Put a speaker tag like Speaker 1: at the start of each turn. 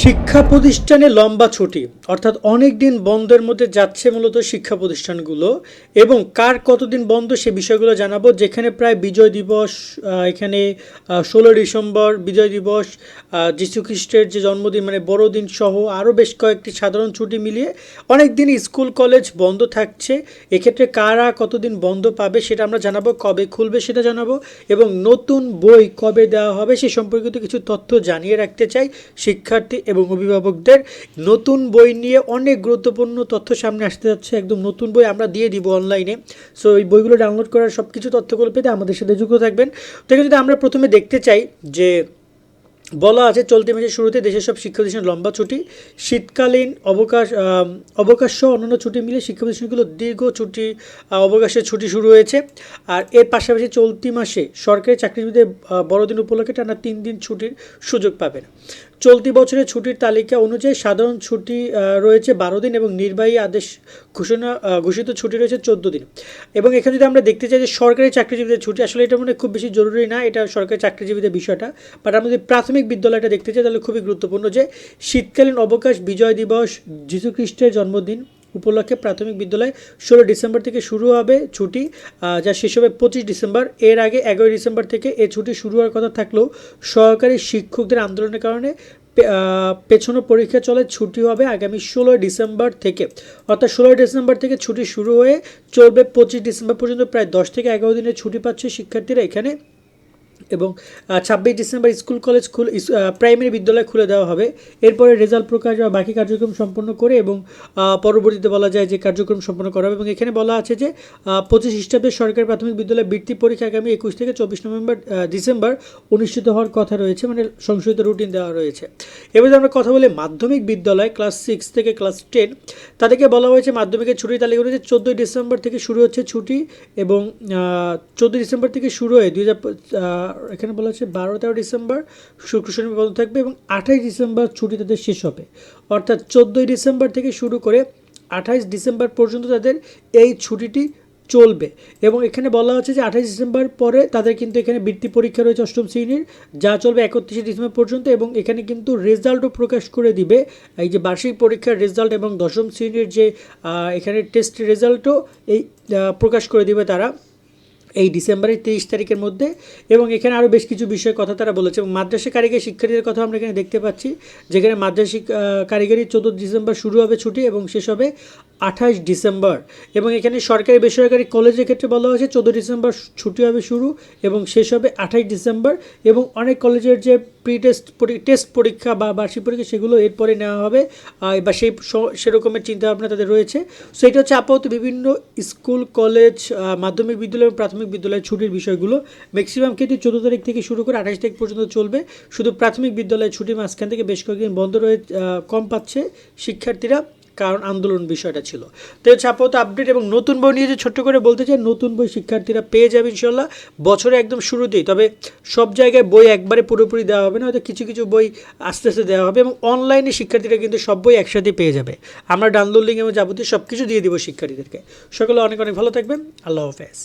Speaker 1: শিক্ষা প্রতিষ্ঠানে লম্বা ছুটি অর্থাৎ অনেক দিন বন্ধের মধ্যে যাচ্ছে মূলত শিক্ষা প্রতিষ্ঠানগুলো এবং কার কতদিন বন্ধ সে বিষয়গুলো জানাবো। যেখানে প্রায় বিজয় দিবস, এখানে 16 ডিসেম্বর বিজয় দিবস, যীশু খ্রিস্টের যে জন্মদিন মানে বড়দিন সহ আরও বেশ কয়েকটি সাধারণ ছুটি মিলিয়ে অনেক দিন স্কুল কলেজ বন্ধ থাকছে। এক্ষেত্রে কারা কতদিন বন্ধ পাবে সেটা আমরা জানাবো, কবে খুলবে সেটা জানাবো এবং নতুন বই কবে দেওয়া হবে সে সম্পর্কিত কিছু তথ্য জানিয়ে রাখতে চাই শিক্ষার্থী এবং অভিভাবকদের। নতুন বই নিয়ে অনেক গুরুত্বপূর্ণ তথ্য সামনে আসতে যাচ্ছে, একদম নতুন বই আমরা দিয়ে দিব অনলাইনে। সো এই বইগুলো ডাউনলোড করার সব কিছু তথ্যগুলো পেতে আমাদের সাথে যুক্ত থাকবেন। তো যদি আমরা প্রথমে দেখতে চাই যে বলা আছে চলতি মাসের শুরুতে দেশের সব শিক্ষা প্রতিষ্ঠান লম্বা ছুটি, শীতকালীন অবকাশ সহ অন্যান্য ছুটি মিলে শিক্ষা প্রতিষ্ঠানগুলো দীর্ঘ ছুটি অবকাশের ছুটি শুরু হয়েছে। আর এর পাশাপাশি চলতি মাসে সরকারি চাকরিজীবীদের বড়দিন উপলক্ষে টানা 3 দিন ছুটির সুযোগ পাবেন। চলতি বছরের ছুটির তালিকা অনুযায়ী সাধারণ ছুটি রয়েছে 12 দিন এবং নির্বাহী আদেশ ঘোষিত ছুটি রয়েছে 14 দিন। এবং এখানে যদি আমরা দেখতে চাই যে সরকারি চাকরিজীবীদের ছুটি, আসলে এটা মনে খুব বেশি জরুরি না, এটা সরকারি চাকরিজীবীদের বিষয়টা, বাট আমরা যদি প্রাথমিক বিদ্যালয়টা দেখতে চাই তাহলে খুবই গুরুত্বপূর্ণ যে শীতকালীন অবকাশ, বিজয় দিবস, যীশু খ্রিস্টের জন্মদিন উপলক্ষে প্রাথমিক বিদ্যালয় 16 ডিসেম্বর থেকে শুরু হবে ছুটি, যা শেষ হবে 25 ডিসেম্বর। এর আগে 11 ডিসেম্বর থেকে এ ছুটি শুরু হওয়ার কথা থাকলেও সহকারী শিক্ষকদের আন্দোলনের কারণে পেছনো পরীক্ষা চলে, ছুটি হবে আগামী 16 ডিসেম্বর থেকে। অর্থাৎ 16 ডিসেম্বর থেকে ছুটি শুরু হয়ে চলবে 25 ডিসেম্বর পর্যন্ত, প্রায় 10 থেকে 11 দিনের ছুটি পাচ্ছে শিক্ষার্থীরা এখানে। এবং 26 ডিসেম্বর স্কুল কলেজ প্রাইমারি বিদ্যালয় খুলে দেওয়া হবে। এরপরে রেজাল্ট প্রকাশ বা বাকি কার্যক্রম সম্পন্ন করে এবং পরবর্তীতে বলা যায় যে কার্যক্রম সম্পন্ন করা হবে। এবং এখানে বলা আছে যে 25 খ্রিস্টাব্দে সরকারি প্রাথমিক বিদ্যালয় বৃত্তি পরীক্ষা আগামী 21 থেকে 24 ডিসেম্বর অনুষ্ঠিত হওয়ার কথা রয়েছে, মানে সংশোধিত রুটিন দেওয়া রয়েছে। এবার আমরা কথা বলি মাধ্যমিক বিদ্যালয় ক্লাস 6 থেকে ক্লাস 10, তাদেরকে বলা হয়েছে মাধ্যমিকের ছুটির তালিকা অনুযায়ী 14 ডিসেম্বর থেকে শুরু হচ্ছে ছুটি এবং 14 ডিসেম্বর থেকে শুরু হয়ে এখানে বলা হচ্ছে 12-13 ডিসেম্বর শুক্র শনিবার বন্ধ থাকবে এবং 28 ডিসেম্বর ছুটি তাদের শেষ হবে। অর্থাৎ 14 ডিসেম্বর থেকে শুরু করে 28 ডিসেম্বর পর্যন্ত তাদের এই ছুটিটি চলবে। এবং এখানে বলা হচ্ছে যে 28 ডিসেম্বর পরে তাদের কিন্তু এখানে বৃত্তি পরীক্ষা রয়েছে 8ম শ্রেণীর, যা চলবে 31 ডিসেম্বর পর্যন্ত। এবং এখানে কিন্তু রেজাল্টও প্রকাশ করে দিবে, এই যে বার্ষিক পরীক্ষার রেজাল্ট এবং 10ম শ্রেণীর যে এখানে টেস্ট রেজাল্টও এই প্রকাশ করে দিবে তারা এই ডিসেম্বরের 23 তারিখের মধ্যে। এবং এখানে আরও বেশ কিছু বিষয়ের কথা তারা বলেছে। এবং মাদ্রাসা কারিগরি শিক্ষার্থীদের কথা আমরা এখানে দেখতে পাচ্ছি, যেখানে মাদ্রাসা কারিগরি 14 ডিসেম্বর শুরু হবে ছুটি এবং শেষ হবে 28 ডিসেম্বর। এবং এখানে সরকারি বেসরকারি কলেজের ক্ষেত্রে বলা হয়েছে 14 ডিসেম্বর ছুটি হবে শুরু এবং শেষ হবে 28 ডিসেম্বর। এবং অনেক কলেজের যে টেস্ট পরীক্ষা বা বার্ষিক পরীক্ষা সেগুলো এরপরে নেওয়া হবে বা সেরকমের চিন্তাভাবনা তাদের রয়েছে। সো এটা হচ্ছে আপাতত বিভিন্ন স্কুল কলেজ, মাধ্যমিক বিদ্যালয় এবং প্রাথমিক বিদ্যালয়ের ছুটির বিষয়গুলো। ম্যাক্সিমাম ক্ষেত্রে 14 তারিখ থেকে শুরু করে 28 তারিখ পর্যন্ত চলবে। শুধু প্রাথমিক বিদ্যালয়ের ছুটি মাঝখান থেকে বেশ কয়েকদিন বন্ধ কম পাচ্ছে শিক্ষার্থীরা, কারণ আন্দোলন বিষয়টা ছিল। তো হচ্ছে আপাতত আপডেট। এবং নতুন বই নিয়ে যে ছোট্ট করে বলতে চাই, নতুন বই শিক্ষার্থীরা পেয়ে যাবে ইনশাল্লাহ বছরে একদম শুরুতেই। তবে সব জায়গায় বই একবারে পুরোপুরি দেওয়া হবে না, হয়তো কিছু কিছু বই আস্তে আস্তে দেওয়া হবে। এবং অনলাইনে শিক্ষার্থীরা কিন্তু সব বই একসাথে পেয়ে যাবে, আমরা ডাউনলোড লিঙ্ক এবং যাবতীয় সব কিছু দিয়ে দিব শিক্ষার্থীদেরকে। সকলে অনেক অনেক ভালো থাকবেন, আল্লাহ হাফেজ।